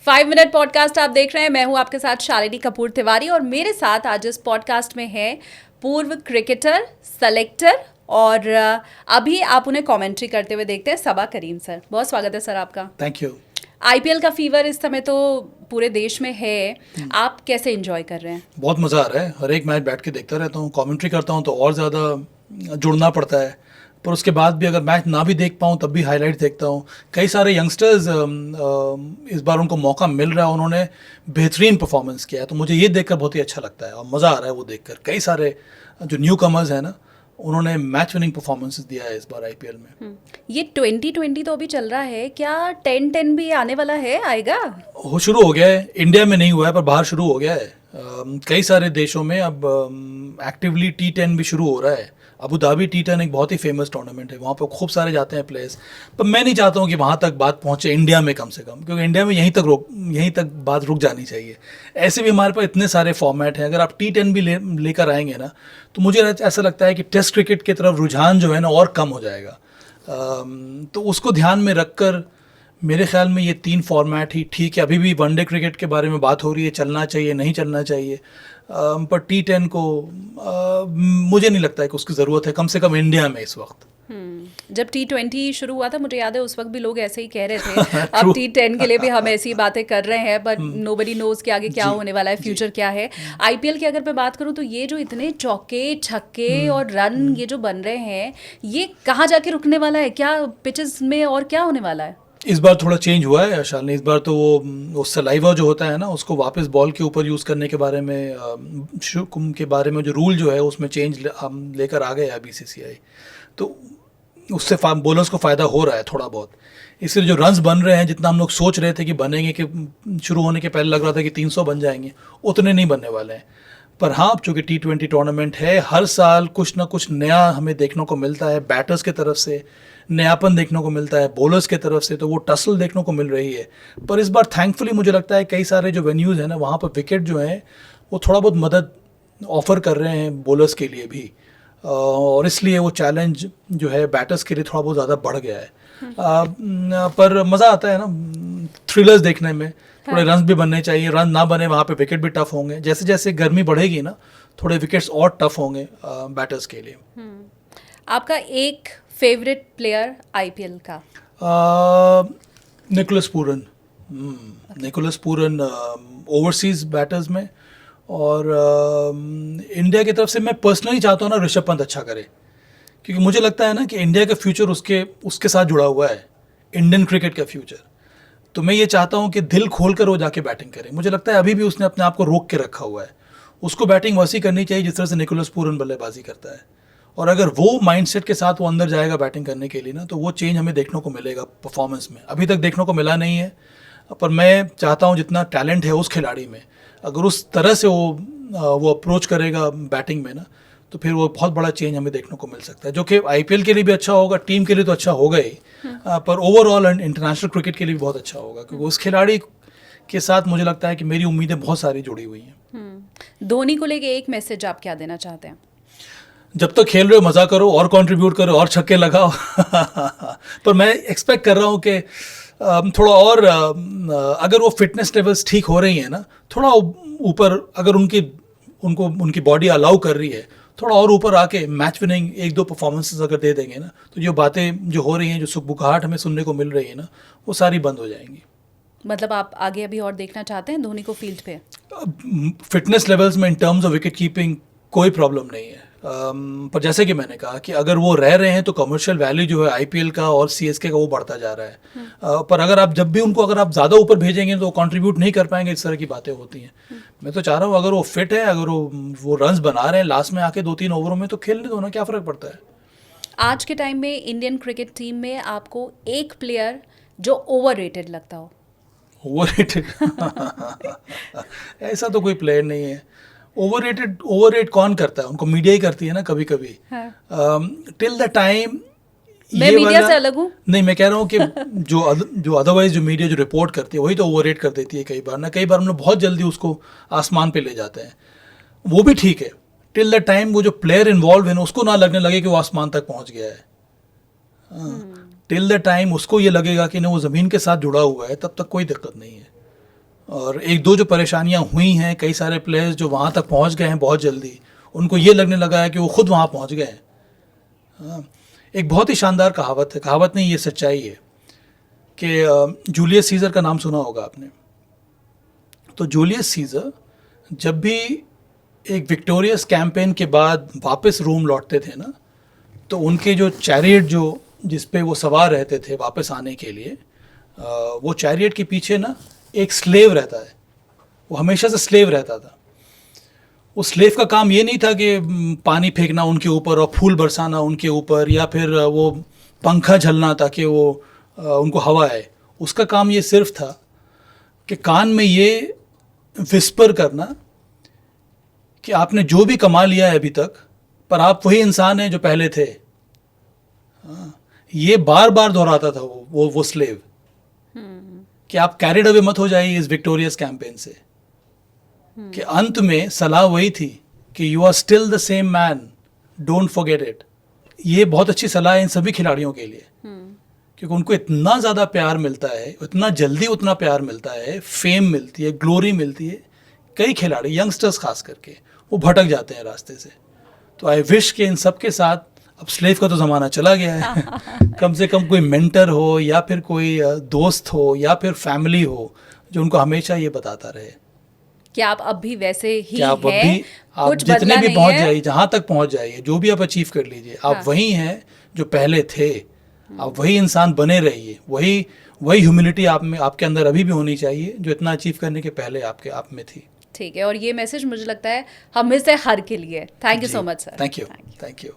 5 minute podcast आप देख रहे हैं। मैं हूं आपके साथ शालिनी कपूर तिवारी और मेरे साथ आज इस पॉडकास्ट में है पूर्व क्रिकेटर, सेलेक्टर और अभी आप उन्हें कमेंट्री करते हुए देखते हैं सबा करीम सर। बहुत स्वागत है सर आपका। Thank you. आईपीएल का फीवर इस समय तो पूरे देश में है, आप कैसे एंजॉय कर रहे हैं? बहुत मज़ा आ रहा है। हर एक मैच बैठ के देखता रहता हूँ, कमेंट्री करता हूँ तो और ज़्यादा जुड़ना पड़ता है। पर उसके बाद भी अगर मैच ना भी देख पाऊँ तब भी हाईलाइट देखता हूँ। कई सारे यंगस्टर्स इस बार उनको मौका मिल रहा है, उन्होंने बेहतरीन परफॉर्मेंस किया है, तो मुझे ये देखकर बहुत ही अच्छा लगता है और मज़ा आ रहा है वो देखकर। कई सारे जो न्यू कमर्स हैं ना, उन्होंने मैच विनिंग परफॉर्मेंसेस दिया है इस बार आईपीएल में। ये 2020 तो अभी चल रहा है, क्या 10-10 भी आने वाला है, आएगा? वो शुरू हो गया है, इंडिया में नहीं हुआ है पर बाहर शुरू हो गया है। कई सारे देशों में अब एक्टिवली T10 भी शुरू हो रहा है। अबू धाबी T10 एक बहुत ही फेमस टूर्नामेंट है, वहाँ पर खूब सारे जाते हैं प्लेयर्स। पर मैं नहीं चाहता हूँ कि वहाँ तक बात पहुँचे इंडिया में, कम से कम, क्योंकि इंडिया में यहीं तक बात रुक जानी चाहिए। ऐसे भी हमारे पास इतने सारे फॉर्मेट हैं, अगर आप T10 भी लेकर आएंगे ना, तो मुझे ऐसा लगता है कि टेस्ट क्रिकेट की तरफ रुझान जो है ना और कम हो जाएगा। तो उसको ध्यान में रखकर मेरे ख्याल में ये 3 फॉर्मेट ही ठीक है। अभी भी वनडे क्रिकेट के बारे में बात हो रही है, चलना चाहिए नहीं चलना चाहिए, पर T10 को मुझे नहीं लगता है कि उसकी ज़रूरत है, कम से कम इंडिया में इस वक्त। जब T20 शुरू हुआ था, मुझे याद है उस वक्त भी लोग ऐसे ही कह रहे थे। अब T10 के लिए भी हम ऐसी बातें कर रहे हैं, बट नोबडी नोज कि आगे क्या होने वाला है, फ्यूचर क्या है। आईपीएल की अगर मैं बात करूं तो ये जो इतने चौके छक्के और रन ये जो बन रहे हैं, ये कहाँ जाके रुकने वाला है? क्या पिचेस में और क्या होने वाला है? इस बार थोड़ा चेंज हुआ है शालिनी। इस बार तो वो सलाइवा जो होता है ना, उसको वापस बॉल के ऊपर यूज़ करने के बारे में जो रूल जो है उसमें चेंज हम लेकर आ गए है BCCI। तो उससे बॉलर्स को फ़ायदा हो रहा है थोड़ा बहुत। इससे जो रन्स बन रहे हैं, जितना हम लोग सोच रहे थे कि बनेंगे, कि शुरू होने के पहले लग रहा था कि 300 बन जाएंगे, उतने नहीं बनने वाले हैं। पर हाँ, चूँकि T20 टूर्नामेंट है, हर साल कुछ ना कुछ नया हमें देखने को मिलता है। बैटर्स की तरफ से नयापन देखने को मिलता है, बॉलर्स की तरफ से तो वो टसल देखने को मिल रही है। पर इस बार थैंकफुली मुझे लगता है कई सारे जो वेन्यूज़ हैं ना, वहाँ पर विकेट जो हैं वो थोड़ा बहुत मदद ऑफ़र कर रहे हैं बॉलर्स के लिए भी, और इसलिए वो चैलेंज जो है बैटर्स के लिए थोड़ा बहुत ज़्यादा बढ़ गया है। पर मज़ा आता है ना थ्रिलर्स देखने में। थोड़े रन भी बनने चाहिए, रन ना बने वहाँ पे विकेट भी टफ होंगे। जैसे जैसे गर्मी बढ़ेगी ना, थोड़े विकेट्स और टफ होंगे बैटर्स के लिए। आपका एक फेवरेट प्लेयर आईपीएल का? Nicholas Pooran. Nicholas Pooran overseas batters में, और इंडिया की तरफ से मैं पर्सनली चाहता हूँ ना ऋषभ पंत अच्छा करे, क्योंकि मुझे लगता है ना कि इंडिया का फ्यूचर उसके साथ जुड़ा हुआ है, इंडियन क्रिकेट का फ्यूचर। तो मैं ये चाहता हूँ कि दिल खोल कर वो जाके बैटिंग करे। मुझे लगता है अभी भी उसने अपने आप को रोक के रखा हुआ है। उसको बैटिंग वैसी करनी चाहिए जिस तरह से निकोलस पूरन बल्लेबाजी करता है, और अगर वो माइंडसेट के साथ वो अंदर जाएगा बैटिंग करने के लिए ना, तो वो चेंज हमें देखने को मिलेगा परफॉर्मेंस में। अभी तक देखने को मिला नहीं है, पर मैं चाहता हूँ जितना टैलेंट है उस खिलाड़ी में, अगर उस तरह से वो अप्रोच करेगा बैटिंग में ना, तो फिर वो बहुत बड़ा चेंज हमें देखने को मिल सकता है, जो कि आईपीएल के लिए भी अच्छा होगा, टीम के लिए तो अच्छा होगा ही, पर ओवरऑल इंटरनेशनल क्रिकेट के लिए भी बहुत अच्छा होगा, क्योंकि उस खिलाड़ी के साथ मुझे लगता है कि मेरी उम्मीदें बहुत सारी जुड़ी हुई हैं। धोनी को लेके एक मैसेज आप क्या देना चाहते हैं? जब तक खेल रहे हो मज़ा करो और कंट्रीब्यूट करो और छक्के लगाओ। पर मैं एक्सपेक्ट कर रहा हूँ कि थोड़ा और अगर वो फिटनेस लेवल्स ठीक हो रही हैं ना, थोड़ा ऊपर, अगर उनकी बॉडी अलाउ कर रही है, थोड़ा और ऊपर आके मैच विनिंग 1-2 परफॉर्मेंसेस अगर दे देंगे ना, तो जो बातें जो हो रही हैं, जो सुखबुखाहट हमें सुनने को मिल रही है ना, वो सारी बंद हो जाएंगी। मतलब आप आगे अभी और देखना चाहते हैं धोनी को फील्ड पे? फिटनेस लेवल्स में in terms of wicket keeping कोई प्रॉब्लम नहीं है, पर जैसे कि मैंने कहा कि अगर वो रह रहे हैं तो कमर्शियल वैल्यू जो है आईपीएल का और सीएसके का वो बढ़ता जा रहा है। पर अगर आप अगर आप ज़्यादा ऊपर भेजेंगे तो कंट्रीब्यूट नहीं कर पाएंगे, इस तरह की बातें होती हैं। मैं तो चाह रहा हूँ अगर वो फिट है, अगर वो रन्स बना रहे हैं लास्ट में आके 2-3 ओवरों में, तो खेलने दो ना, क्या फ़र्क पड़ता है। आज के टाइम में इंडियन क्रिकेट टीम में आपको एक प्लेयर जो ओवररेटेड लगता हो? ओवररेटेड? ऐसा तो कोई प्लेयर नहीं है। ओवररेट कौन करता है? उनको मीडिया ही करती है ना कभी कभी। टिल द टाइम मैं मीडिया से अलग हूँ नहीं, मैं कह रहा हूँ कि जो अदरवाइज जो मीडिया जो रिपोर्ट करती है वही तो ओवररेट कर देती है कई बार हम लोग बहुत जल्दी उसको आसमान पे ले जाते हैं। वो भी ठीक है, टिल द टाइम वो जो प्लेयर इन्वॉल्व है ना, उसको ना लगने लगे कि वो आसमान तक पहुँच गया है। टिल द टाइम उसको ये लगेगा कि ना वो ज़मीन के साथ जुड़ा हुआ है, तब तक कोई दिक्कत नहीं है। और एक दो जो परेशानियां हुई हैं, कई सारे प्लेयर्स जो वहाँ तक पहुँच गए हैं बहुत जल्दी, उनको ये लगने लगा है कि वो खुद वहाँ पहुँच गए हैं। हाँ, एक बहुत ही शानदार कहावत है, कहावत नहीं ये सच्चाई है, कि जूलियस सीजर का नाम सुना होगा आपने। तो जूलियस सीजर जब भी एक विक्टोरियस कैंपेन के बाद वापस रोम लौटते थे ना, तो उनके जो चैरियट जो जिस पे वो सवार रहते थे वापस आने के लिए, वो चैरियट के पीछे ना एक स्लेव रहता है, वो हमेशा से स्लेव रहता था। उस स्लेव का काम ये नहीं था कि पानी फेंकना उनके ऊपर और फूल बरसाना उनके ऊपर, या फिर वो पंखा झलना ताकि वो उनको हवा आए। उसका काम ये सिर्फ था कि कान में ये विस्पर करना कि आपने जो भी कमा लिया है अभी तक, पर आप वही इंसान हैं जो पहले थे। ये बार बार दोहराता था वो स्लेव, कि आप कैरिड अवे मत हो जाइए इस विक्टोरियस कैंपेन से। कि अंत में सलाह वही थी कि you are still the same man, don't forget it. ये बहुत अच्छी सलाह है इन सभी खिलाड़ियों के लिए, क्योंकि उनको इतना ज़्यादा प्यार मिलता है, इतना जल्दी उतना प्यार मिलता है, फेम मिलती है, ग्लोरी मिलती है। कई खिलाड़ी, यंगस्टर्स खास करके, वो भटक जाते हैं रास्ते से। तो आई विश कि इन सब के साथ, अब स्लेव का तो ज़माना चला गया है, कम से कम कोई मेंटर हो, या फिर कोई दोस्त हो, या फिर फैमिली हो जो उनको हमेशा ये बताता रहे कि आप अब भी वैसे ही कि आप अब हैं, भी, आप कुछ जितने बदला भी नहीं पहुंच है। जाइए, जहाँ तक पहुंच जाइए, जो भी आप अचीव कर लीजिए, आप वही हैं जो पहले थे। आप वही इंसान बने रहिए, वही ह्यूमिलिटी आप में, आपके अंदर अभी भी होनी चाहिए जो इतना अचीव करने के पहले आपके आप में थी। ठीक है, और ये मैसेज मुझे लगता है हम में से हर के लिए। Thank you so much sir. Thank you.